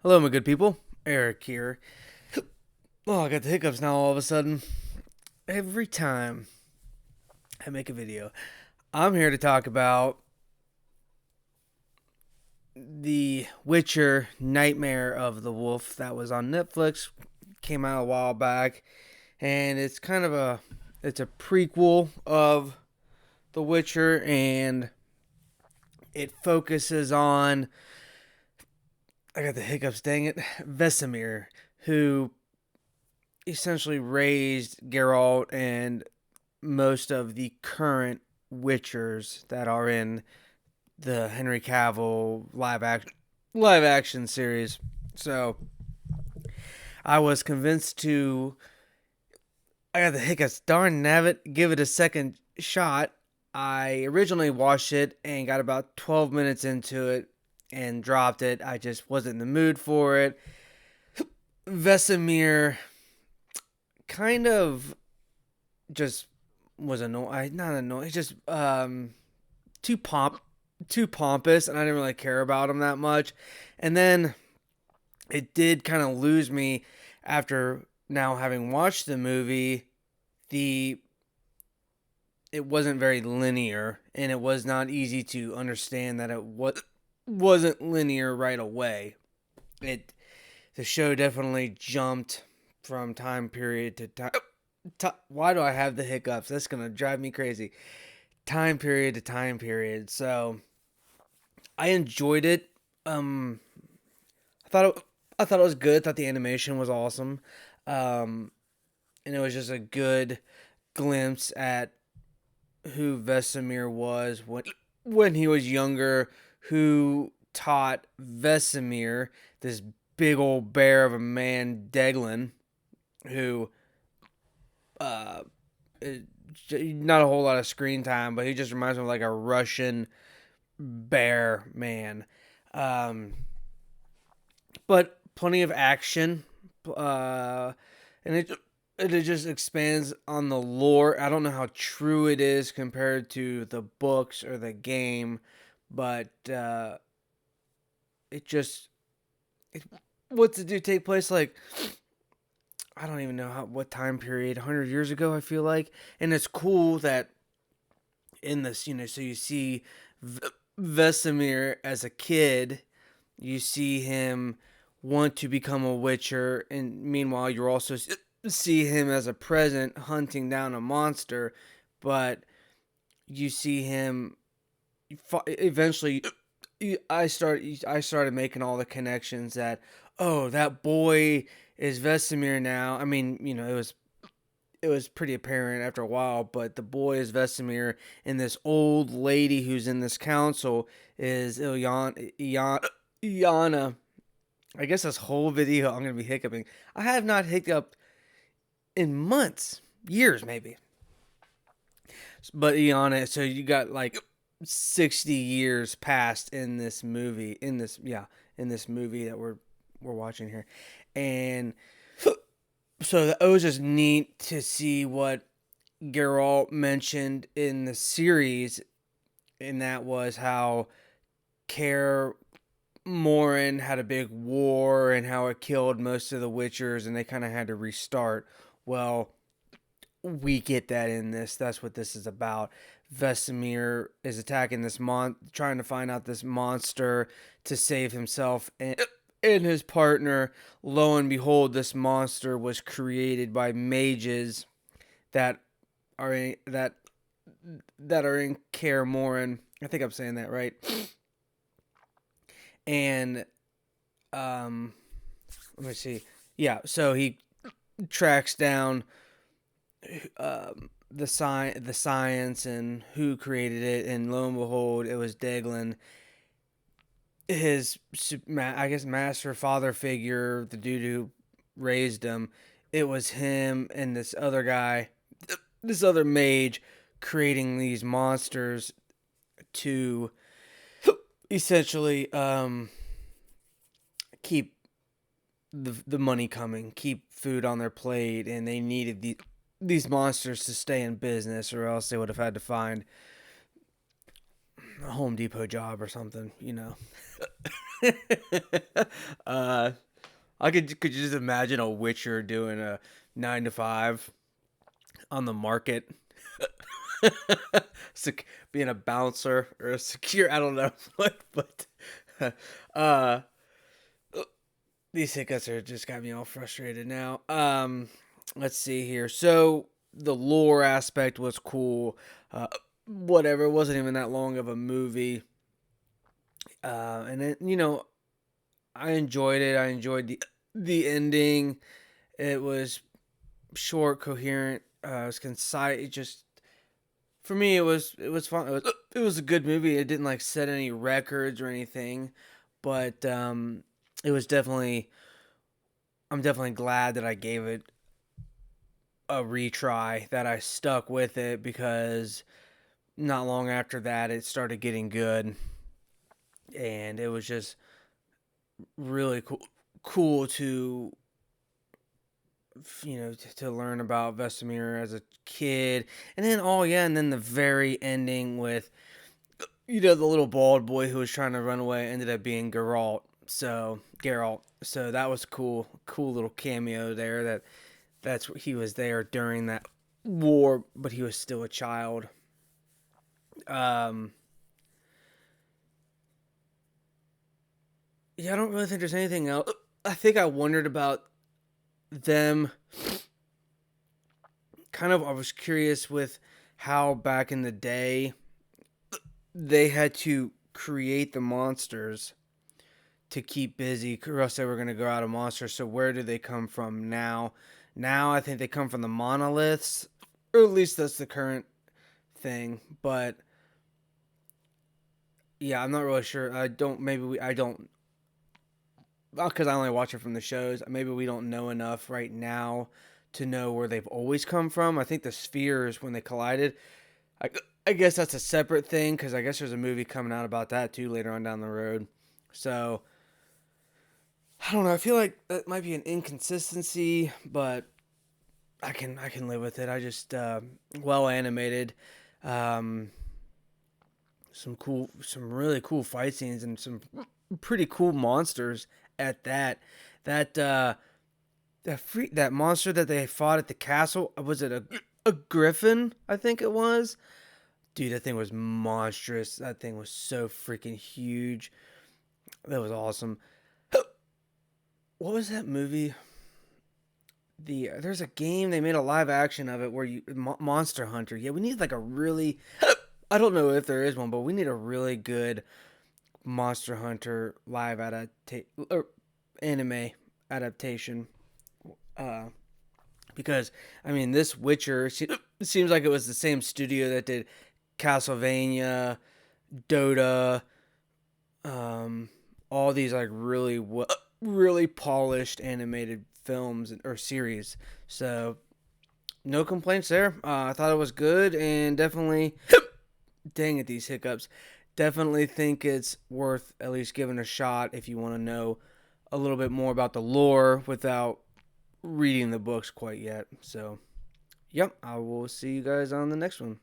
Hello, my good people. Eric here. Oh, I got the hiccups now all of a sudden. Every time I make a video, I'm here to talk about the Witcher Nightmare of the Wolf that was on Netflix. Came out a while back, and it's a prequel of The Witcher, and it focuses on, I got the hiccups, dang it, Vesemir, who essentially raised Geralt and most of the current Witchers that are in the Henry Cavill live action series. So I was convinced to, I got the hiccups, darn nabbit, give it a second shot. I originally watched it and got about 12 minutes into it and dropped it. I just wasn't in the mood for it. Vesemir kind of just was annoying. Not annoying. Just too too pompous, and I didn't really care about him that much. And then it did kind of lose me after now having watched the movie. The It wasn't very linear, and it was not easy to understand that wasn't linear right away. It The show definitely jumped from time period to time. Why do I have the hiccups? That's gonna drive me crazy. Time period to time period. So I enjoyed it. Um, I thought it, I thought it was good. I thought the animation was awesome. Um, and it was just a good glimpse at who Vesemir was when he was younger. Who taught Vesemir, this big old bear of a man, Deglin, who uh, not a whole lot of screen time, but he just reminds me of like a Russian bear man. Um, but plenty of action, and it just expands on the lore. I don't know how true it is compared to the books or the game, but it just it, what's it do take place like, I don't even know what time period, 100 years ago, I feel like. And it's cool that in this, so you see v- Vesemir as a kid, you see him want to become a witcher, and meanwhile you also see him as a present hunting down a monster. But you see him eventually. I started making all the connections that, oh, that boy is Vesemir now. I mean, it was pretty apparent after a while, but the boy is Vesemir, and this old lady who's in this council is Iana. I guess this whole video I'm gonna be hiccuping. I have not hiccuped in months, years maybe. But Iana, so you got like 60 years past in this movie, in this movie that we're watching here, and so it was just neat to see what Geralt mentioned in the series, and that was how Care Morin had a big war and how it killed most of the Witchers and they kind of had to restart. Well, we get that in this. That's what this is about. Vesemir is attacking trying to find out this monster to save himself and his partner. Lo and behold, this monster was created by mages that are in, that are in Kaer Morhen. I think I'm saying that right. And um, let me see. Yeah, so he tracks down the science and who created it, and lo and behold, it was Deglin, his, I guess, master father figure, the dude who raised him. It was him and this other guy, this other mage, creating these monsters to essentially keep the money coming, keep food on their plate, and they needed these monsters to stay in business, or else they would have had to find a Home Depot job or something, you know. uh, I could you just imagine a Witcher doing a 9 to 5 on the market, being a bouncer or a secure. I don't know what, but uh, these hiccups are just got me all frustrated now. Let's see here. So the lore aspect was cool. Whatever, it wasn't even that long of a movie. And then I enjoyed it. I enjoyed the ending. It was short, coherent. It was concise. It just for me, it was fun. It was a good movie. It didn't like set any records or anything, but it was definitely. I'm definitely glad that I gave it a retry. That I stuck with it because not long after that, it started getting good, and it was just really cool to to learn about Vesemir as a kid, and then and then the very ending with the little bald boy who was trying to run away ended up being Geralt. So that was cool little cameo there. That's what he was there during that war, but he was still a child. Um, yeah, I don't really think there's anything else. I think I wondered about them. I was curious with how back in the day they had to create the monsters to keep busy, or else they were going to go out of monsters. So where do they come from now? Now I think they come from the monoliths, or at least that's the current thing. But yeah, I'm not really sure. I don't, because I only watch it from the shows. Maybe we don't know enough right now to know where they've always come from. I think the spheres, when they collided, I, I guess that's a separate thing, because I guess there's a movie coming out about that too later on down the road. So I don't know. I feel like that might be an inconsistency, but I can live with it. I just well animated, um, some really cool fight scenes, and some pretty cool monsters at that. That that monster that they fought at the castle, was it a griffin? I think it was. Dude, that thing was monstrous. That thing was so freaking huge. That was awesome. What was that movie? There's a game they made a live action of it where Monster Hunter. Yeah, we need like a really I don't know if there is one, but we need a really good Monster Hunter live or anime adaptation. Uh, because I mean, this Witcher it seems like it was the same studio that did Castlevania, Dota, um, all these like really polished animated films or series. So no complaints there. I thought it was good, and definitely, dang it, these hiccups. Definitely think it's worth at least giving a shot if you want to know a little bit more about the lore without reading the books quite yet. So, yep, I will see you guys on the next one.